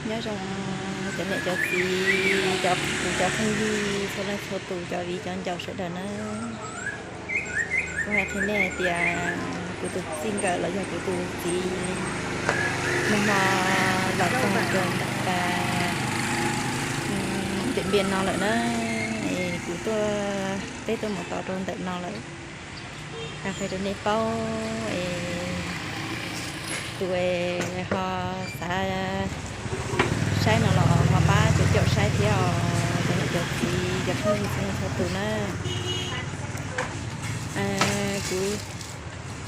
nhớ rằng cho mẹ cho chị cho không gì cho nên cho tù cho vì cho cháu sẽ đỡ nó có hai thế này thì của tụi xin cỡ là do của tụi chị nhưng mà là không cần cả điện biên nó lại nó của tôi tết tôi một tàu trôn tận nó lại cà phê trên Nepal tụi họ xã sai nó mà ba chỗ sai theo cho nên chỗ thì cho không sao tụi nó cứ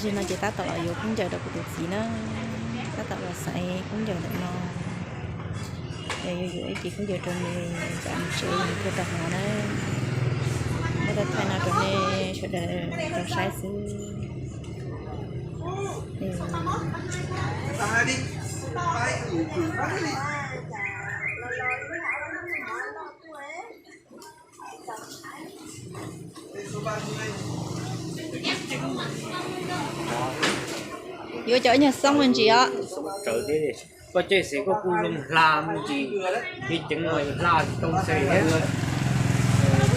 chỉ nói chỉ ta tạo là cũng chờ được của tụi nó ta tạo là sai cũng chờ được nó rồi chị cũng giờ trong này chạm chơi cái tập nó nó ta thay nào trong này sẽ để cho sai xứ vô chỗ nhà xong rồi chị ạ trời thế có chơi sẽ có cu lông làm gì thì chẳng người làm không xây hết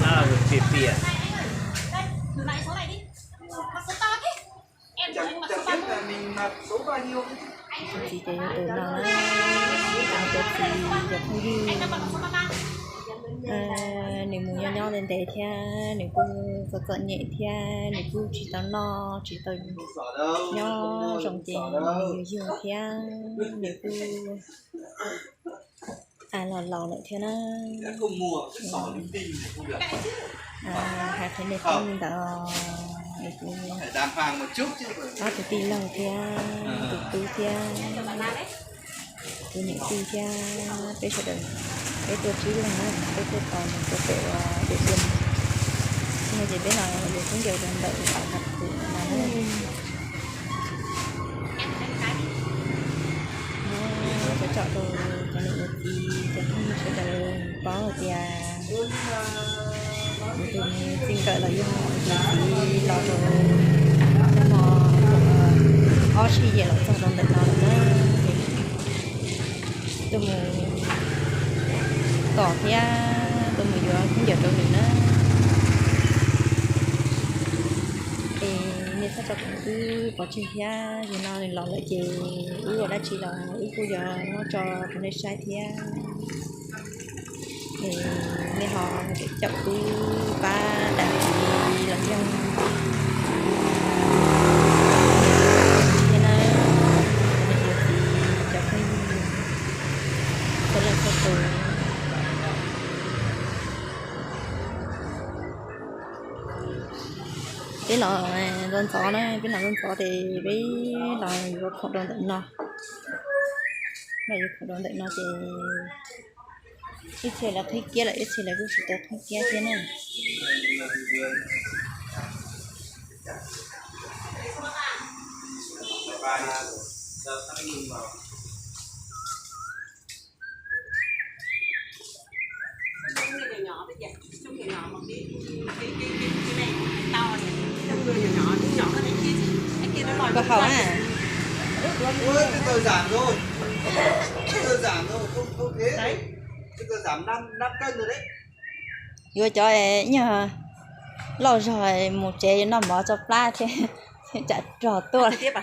là một chuyện tiền chị chơi từ nó làm cho chị gặp không đi nếu muốn nhau lên để theo nếu cô có nhẹ theo nếu cô chỉ tao no chỉ tao nhau trong tiền nhiều theo nếu cô lò lại theo nó hai cái này không tạo phải đàm phán một chút chứ có từ tin lòng theo từ tu theo từ những tu theo bây giờ đừng cái tôi chỉ là cái tôi còn cái tôi để dùng nhưng mà biết là được cũng đều đang đợi họ thật sự mà nó phải chọn đồ cho nên là gì cho không sẽ đợi có ở nhà tôi xin cỡ là dùng gì lo đồ nó mò xì vậy là trong đồng định nó tôi muốn tỏ theo tôi mới vô cũng giờ tôi nữa thì nên sao cho cũng cứ có chuyện theo thì nó lọ lại chị ở đây chỉ là cô giờ nó cho cái này sai theo thì nên họ chậm cứ ba đại làm dân nên là cho khi tôi làm sao tôi cái lò lên phó này cái lò lên phó thì với lò không đồng định nó này không đồng định nó thì ít chơi là thích kia là ít chơi là cứ sự thích kia thế này có khẩu à? tôi giảm rồi, tôi giảm rồi, không thế đấy, tôi giảm 5 cân rồi đấy. Vô cho ấy nhờ lâu rồi một chế nó bỏ cho pla thì chả trò tua tiếp à?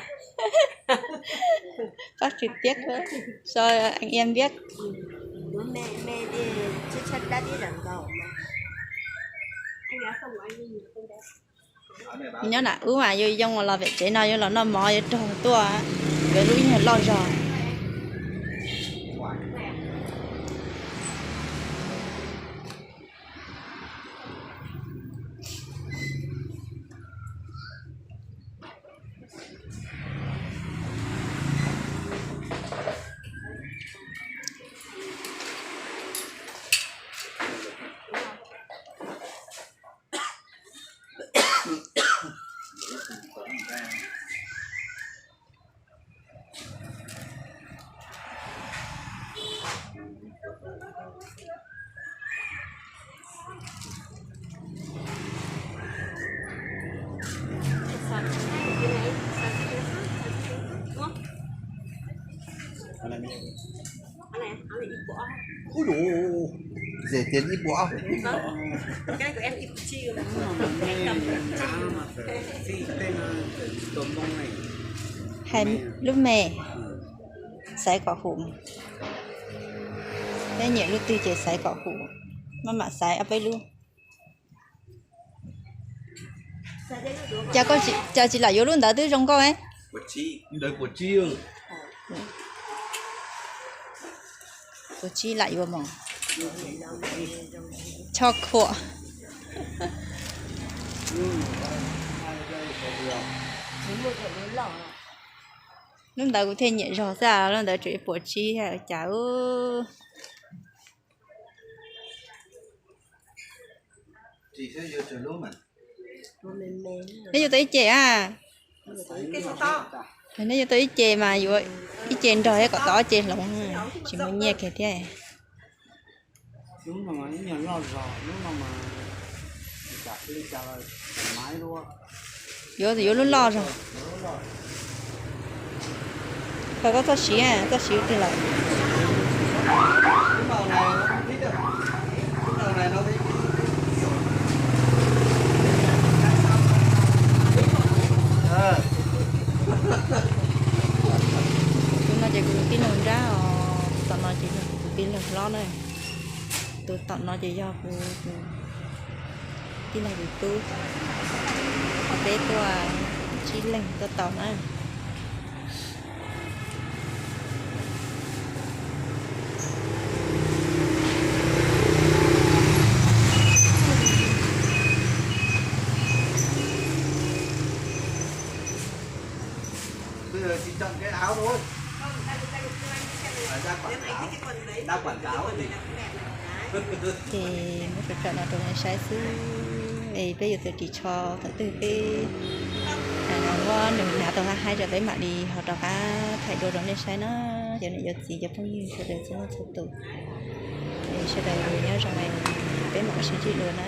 phát trực tiếp thôi, rồi anh em biết. Mẹ đi chân đã đi làm đầu mà anh đã không anh đi không đấy nhớ là mà vô trong mà là vệ chế nào vô là nó mò vô trò tua về lúc như lâu rồi này ít bỏ. Ui dồi, rẻ tiền ít bỏ. Cái này của em ít chi rồi. Hai lúc mẹ sấy cỏ hủ cái nhiều lúc tư chế sấy cỏ hủ mà sấy ở đây luôn cha chị là vô luôn đó tư trong con ấy Của chi, đời của chi ơi. của chị lại vô mỏng cho khổ lúc đó cũng thêm nhẹ rõ ra lúc đó chỉ của chị hay cháu Chị sẽ vô trường lúc mà. nếu như tới trẻ à Cái số to. nếu như tới trẻ mà vô ít trên rồi có to trên lỏng chỉ muốn nhẹ cái thế đúng là mà những nhà lo rõ đúng là mà chả đi chả thoải mái luôn vô thì vô luôn lo rồi phải có xí à có xíu thì lại Cái màu này nó không thích đâu. Cái màu này nó thích. chúng nó chỉ có cái nồi ra tận nó chỉ là cái lực lo này từ tận nó chỉ do cái này thì tôi cái tôi chỉ lên tôi tận này Bây giờ chỉ chọn cái áo thôi. Ra quảng cáo thì thì một cái trận nào trong này sai xứ thì bây giờ tôi chỉ cho thật từ cái ngon đừng nào tao hai giờ tới mà đi họ đọc thay đồ đó nên sai nó giờ này giờ gì giờ bao nhiêu giờ đây sẽ nó thật từ thì sau đây nhớ rằng này cái mọi sự chỉ lừa nó